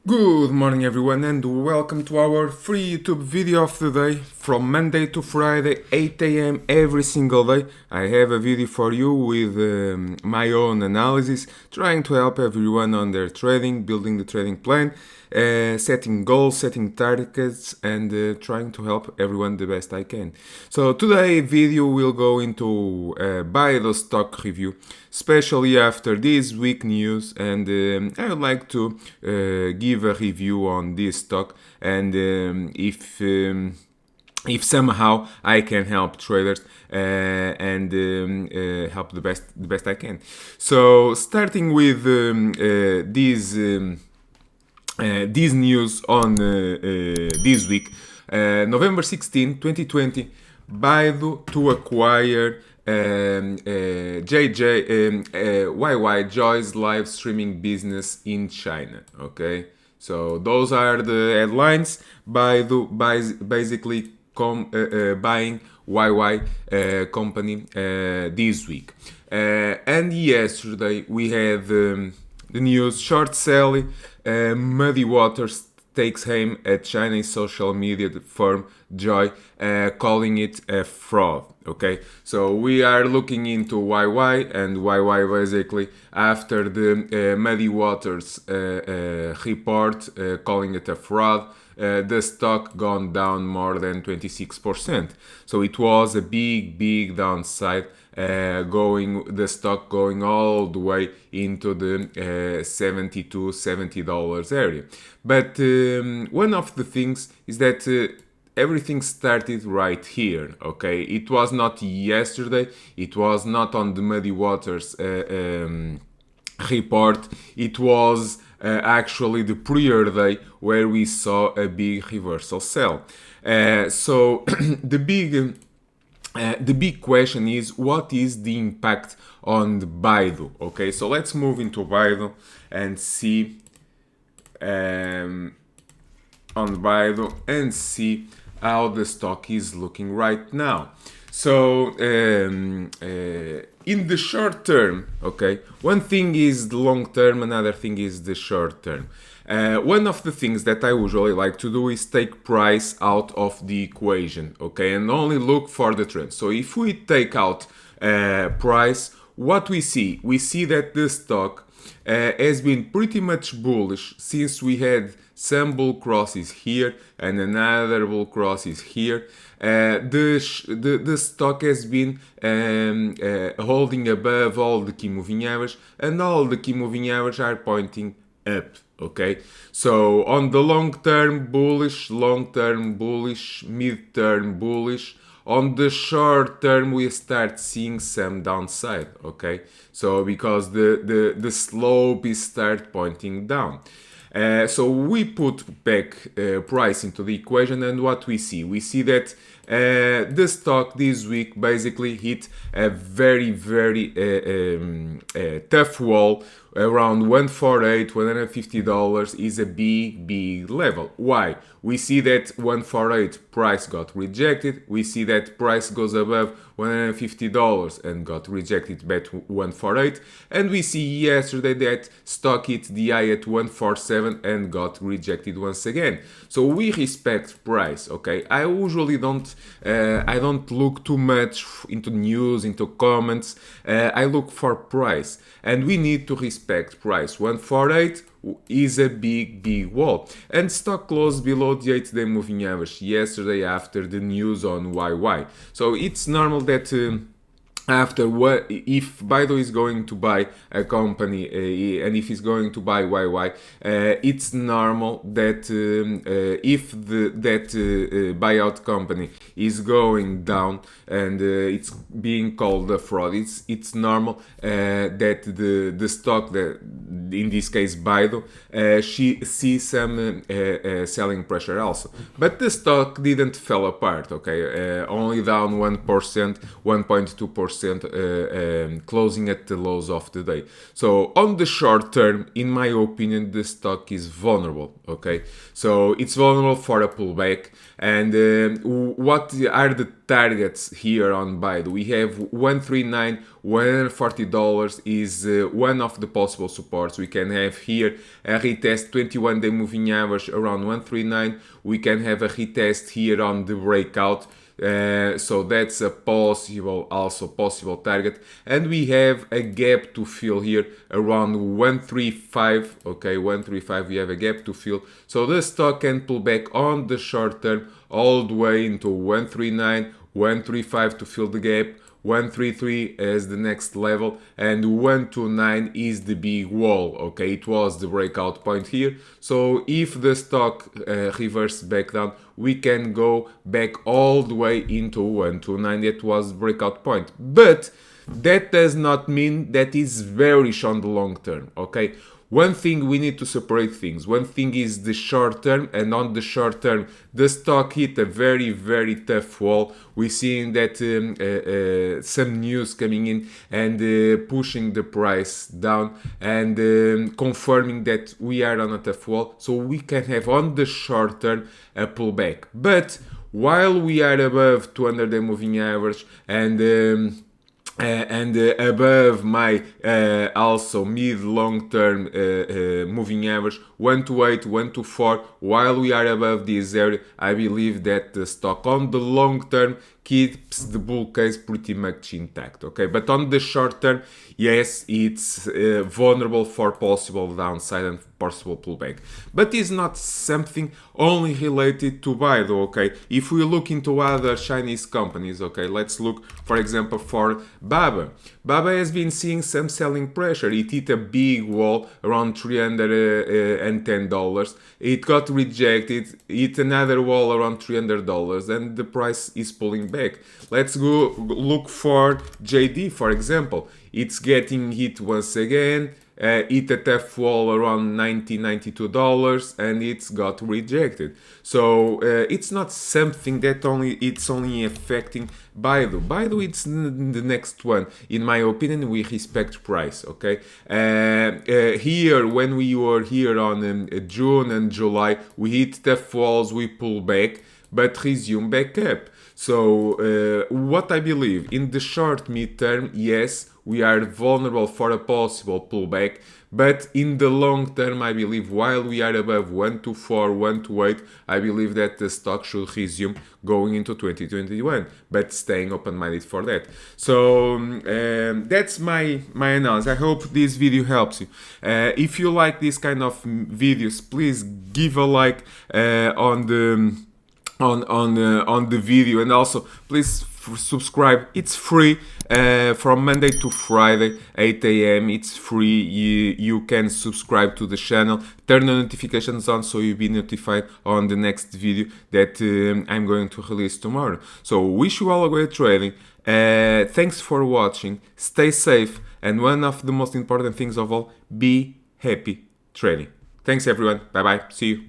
Good morning everyone and welcome to our free YouTube video of the day. From Monday to Friday, 8 a.m. every single day. I have a video for you with my own analysis, trying to help everyone on their trading, building the trading plan, setting goals, setting targets, and trying to help everyone the best I can. So today video will go into Baidu stock review, especially after this week news, and I would like to give a review on this stock and if somehow I can help traders and help the best I can. So starting with this news on this week, November 16, 2020, Baidu to acquire YY Joy's live streaming business in China. Okay, so those are the headlines. Baidu basically buying YY company this week. And yesterday we had the news: short selling, Muddy Waters takes aim at Chinese social media firm Joy, calling it a fraud. Okay, so we are looking into YY, and YY basically after the Muddy Waters report calling it a fraud. The stock gone down more than 26%. So it was a big downside, the stock going all the way into the $70 area. But one of the things is that everything started right here. Okay, it was not yesterday, it was not on the Muddy Waters report, it was actually the prior day where we saw a big reversal sell. So the big question is, what is the impact on the Baidu? Okay, so let's move into Baidu and see on Baidu and see how the stock is looking right now. So in the short term, okay, one thing is the long term, another thing is the short term. One of the things that I usually like to do is take price out of the equation, okay, and only look for the trend. So if we take out price, what we see? We see that the stock has been pretty much bullish since we had some bull crosses here and another bull crosses here. The stock has been holding above all the key moving average, and all the key moving average are pointing up. Okay, so on the long term bullish, mid-term bullish. On the short term, we start seeing some downside. Okay, so because the slope is start pointing down. So we put back price into the equation, and what we see? We see that the stock this week basically hit a very tough wall around $148, $150 is a big level. Why? We see that 148 price got rejected. We see that price goes above $150 and got rejected back to 148. And we see yesterday that stock hit the high at 147 and got rejected once again. So we respect price. Okay, I usually don't look too much into news, into comments. I look for price, and we need to respect price. 148 is a big wall, and stock closed below the 8-day moving average yesterday after the news on YY. So it's normal that after what, if Baidu is going to buy a company and if he's going to buy YY, it's normal that if that buyout company is going down and it's being called a fraud, it's normal that the stock, that in this case Baidu, she sees some selling pressure also. But the stock didn't fall apart. Okay, only down 1%, 1.2%. 4% closing at the lows of the day. So on the short term, in my opinion, the stock is vulnerable. Okay, so it's vulnerable for a pullback. And what are the targets here on Baidu? We have 139, $140 is one of the possible supports. We can have here a retest 21-day moving average around 139. We can have a retest here on the breakout. So that's a possible target, and we have a gap to fill here around 135. Okay, 135, we have a gap to fill, so the stock can pull back on the short term all the way into 139, 135 to fill the gap, 133 as the next level, and 129 is the big wall. Okay, it was the breakout point here, so if the stock reverses back down, we can go back all the way into 129. That was the breakout point, but that does not mean that is bearish on the long term. Okay, one thing, we need to separate things. One thing is the short term, and on the short term the stock hit a very tough wall. We're seeing that some news coming in and pushing the price down and confirming that we are on a tough wall, so we can have on the short term a pullback. But while we are above 200-day moving average and above my also mid-long term moving average 128, 124, while we are above this area, I believe that the stock on the long term keeps the bull case pretty much intact. Okay, but on the short term, yes, it's vulnerable for possible downside and possible pullback, but it's not something only related to Baidu. Okay, if we look into other Chinese companies, okay, let's look for example for Baba. Baba has been seeing some selling pressure. It hit a big wall around $310. It got rejected, hit another wall around $300, and the price is pulling back. Let's go look for JD, for example. It's getting hit once again. Hit a tough wall around $92, and it's got rejected. So it's not something that it's only affecting Baidu. Baidu, it's the next one. In my opinion, we respect price. Okay. Here, when we were here on June and July, we hit tough walls, we pull back, but resume back up. So what I believe in the short mid-term, yes, we are vulnerable for a possible pullback, but in the long term, I believe while we are above 124, 128, I believe that the stock should resume going into 2021, but staying open-minded for that. So that's my analysis. I hope this video helps you. If you like this kind of videos, please give a like on the video, and also please subscribe. It's free from Monday to Friday 8 a.m. It's free. You can subscribe to the channel, turn the notifications on so you'll be notified on the next video that I'm going to release tomorrow. So wish you all a great trading. Thanks for watching, stay safe, and one of the most important things of all, be happy trading. Thanks everyone, bye bye, see you.